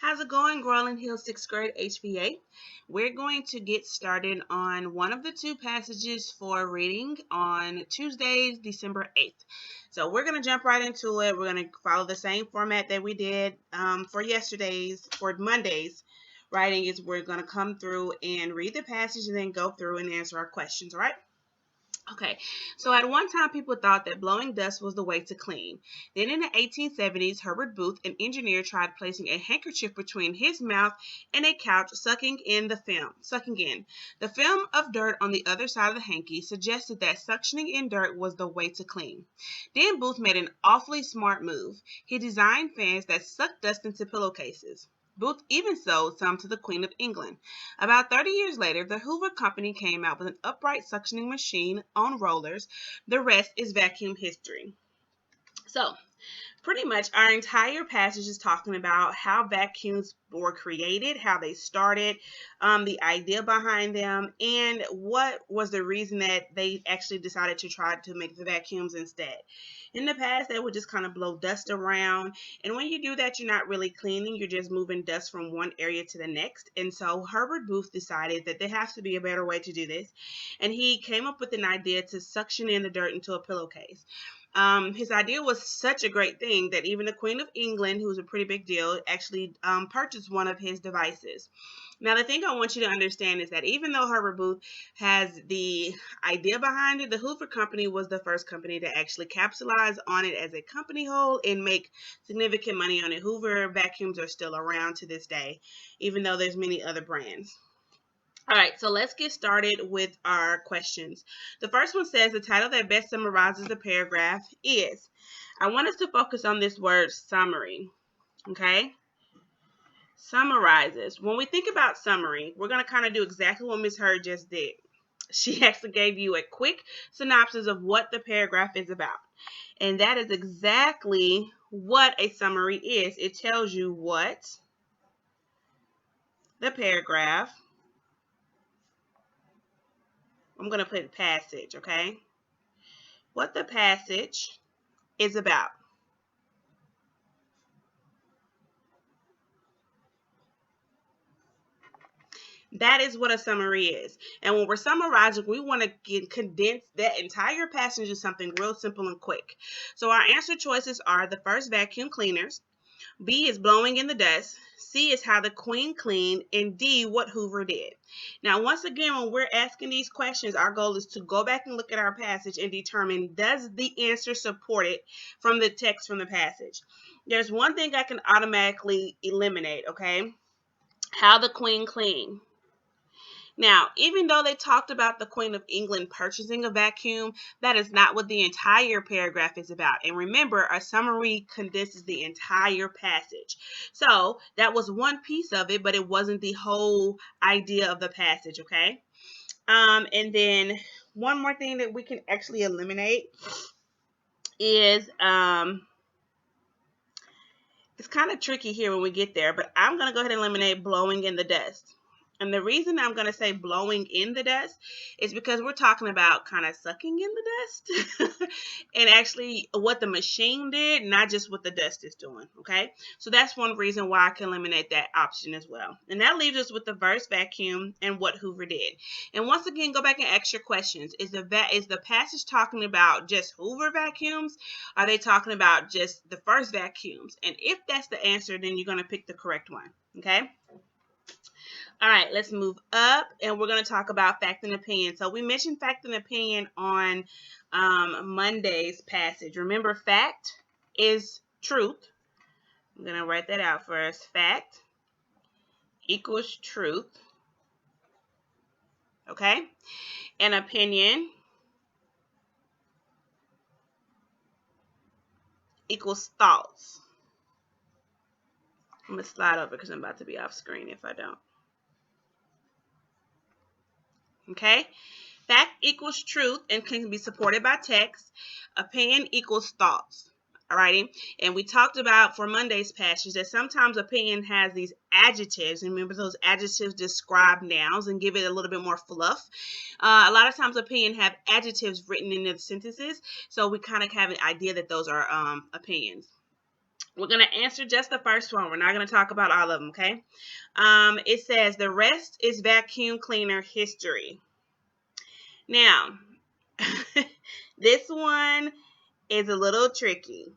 How's it going, Rolling Hill 6th grade HVA? We're going to get started on one of the two passages for reading on Tuesday, December 8th. So we're going to jump right into it. We're going to follow the same format that we did for Monday's writing. Is we're going to come through and read the passage and then go through and answer our questions, all right? Okay, so at one time people thought that blowing dust was the way to clean. Then in the 1870s, Herbert Booth, an engineer, tried placing a handkerchief between his mouth and a couch, sucking in. The film of dirt on the other side of the hanky suggested that suctioning in dirt was the way to clean. Then Booth made an awfully smart move. He designed fans that sucked dust into pillowcases. Booth even sold some to the Queen of England. About 30 years later, the Hoover Company came out with an upright suctioning machine on rollers. The rest is vacuum history. So, pretty much our entire passage is talking about how vacuums were created, how they started, the idea behind them, and what was the reason that they actually decided to try to make the vacuums instead. In the past, they would just kind of blow dust around, and when you do that, you're not really cleaning, you're just moving dust from one area to the next. And so Herbert Booth decided that there has to be a better way to do this, and he came up with an idea to suction in the dirt into a pillowcase. His idea was such a great thing that even the Queen of England, who was a pretty big deal, actually purchased one of his devices. Now, the thing I want you to understand is that even though Herbert Booth has the idea behind it, the Hoover Company was the first company to actually capitalize on it as a company whole and make significant money on it. Hoover vacuums are still around to this day, even though there's many other brands. All right, so let's get started with our questions. The first one says the title that best summarizes the paragraph is. I want us to focus on this word summary, okay? Summarizes. When we think about summary, we're going to kind of do exactly what Ms. Hurd just did. She actually gave you a quick synopsis of what the paragraph is about. And that is exactly what a summary is. It tells you what the paragraph, I'm going to put passage, okay? What the passage is about. That is what a summary is. And when we're summarizing, we want to condense that entire passage into something real simple and quick. So our answer choices are the first, vacuum cleaners. B is blowing in the dust. C is how the Queen cleaned. And D, what Hoover did. Now, once again, when we're asking these questions, our goal is to go back and look at our passage and determine, does the answer support it from the text from the passage? There's one thing I can automatically eliminate, okay? How the Queen cleaned. Now, even though they talked about the Queen of England purchasing a vacuum, that is not what the entire paragraph is about. And remember, a summary condenses the entire passage. So that was one piece of it, but it wasn't the whole idea of the passage, okay? And then one more thing that we can actually eliminate is, it's kind of tricky here when we get there, but I'm going to go ahead and eliminate blowing in the dust. And the reason I'm going to say blowing in the dust is because we're talking about kind of sucking in the dust and actually what the machine did, not just what the dust is doing, okay? So that's one reason why I can eliminate that option as well. And that leaves us with the verse, vacuum, and what Hoover did. And once again, go back and ask your questions. Is the passage talking about just Hoover vacuums? Are they talking about just the first vacuums? And if that's the answer, then you're going to pick the correct one, okay? All right, let's move up, and we're going to talk about fact and opinion. So we mentioned fact and opinion on Monday's passage. Remember, fact is truth. I'm going to write that out first. Fact equals truth. Okay? And opinion equals thoughts. I'm going to slide over because I'm about to be off screen if I don't. Okay? Fact equals truth and can be supported by text. Opinion equals thoughts. Alrighty? And we talked about for Monday's passage that sometimes opinion has these adjectives. And remember, those adjectives describe nouns and give it a little bit more fluff. A lot of times opinion have adjectives written in the sentences. So we kind of have an idea that those are opinions. We're going to answer just the first one. We're not going to talk about all of them, okay? It says the rest is vacuum cleaner history. Now, this one is a little tricky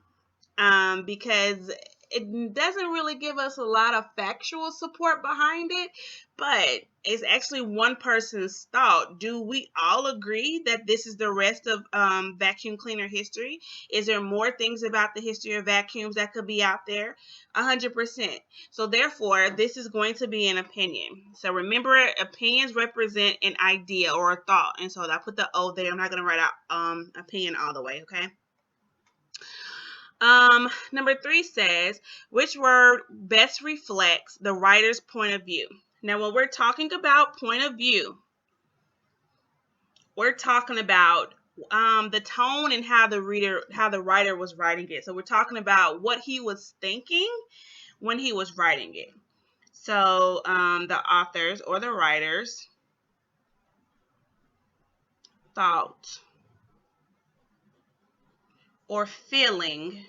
because it doesn't really give us a lot of factual support behind it, but it's actually one person's thought. Do we all agree that this is the rest of vacuum cleaner history? Is there more things about the history of vacuums that could be out there? 100%. So therefore, this is going to be an opinion. So remember, opinions represent an idea or a thought. And so I put the O there. I'm not going to write out opinion all the way, okay? Number 3 says, which word best reflects the writer's point of view? Now, when we're talking about point of view, we're talking about the tone and how the writer was writing it. So we're talking about what he was thinking when he was writing it. So the authors or the writers thought or feeling.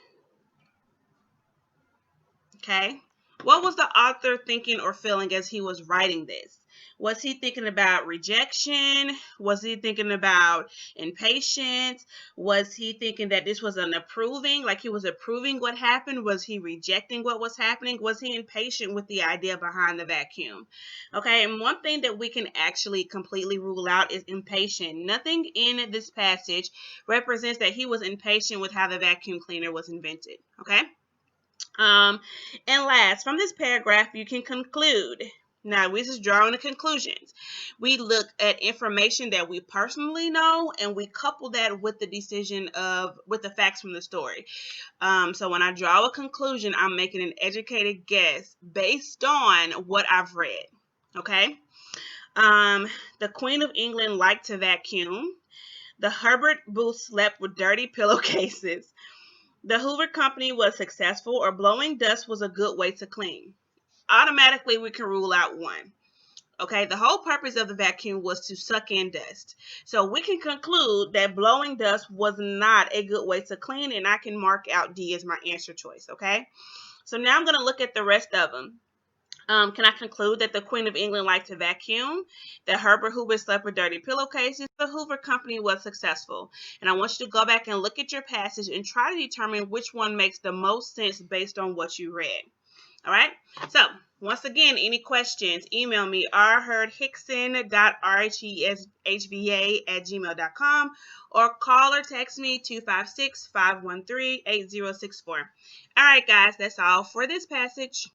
Okay. What was the author thinking or feeling as he was writing this? Was he thinking about rejection? Was he thinking about impatience? Was he thinking that this was an approving, like he was approving what happened? Was he rejecting what was happening? Was he impatient with the idea behind the vacuum? Okay, and one thing that we can actually completely rule out is impatient. Nothing in this passage represents that he was impatient with how the vacuum cleaner was invented. Okay. And last, from this paragraph, you can conclude. Now, we're just drawing the conclusions. We look at information that we personally know, and we couple that with with the facts from the story. So when I draw a conclusion, I'm making an educated guess based on what I've read. Okay. The Queen of England liked to vacuum. The Herbert Booth slept with dirty pillowcases. The Hoover Company was successful, or blowing dust was a good way to clean. Automatically, we can rule out one. Okay, the whole purpose of the vacuum was to suck in dust. So we can conclude that blowing dust was not a good way to clean, and I can mark out D as my answer choice. Okay, so now I'm going to look at the rest of them. Can I conclude that the Queen of England liked to vacuum, that Herbert Hoover slept with dirty pillowcases, the Hoover Company was successful? And I want you to go back and look at your passage and try to determine which one makes the most sense based on what you read. All right? So, once again, any questions, email me rheardhickson.rheshva@gmail.com or call or text me 256-513-8064. All right, guys, that's all for this passage.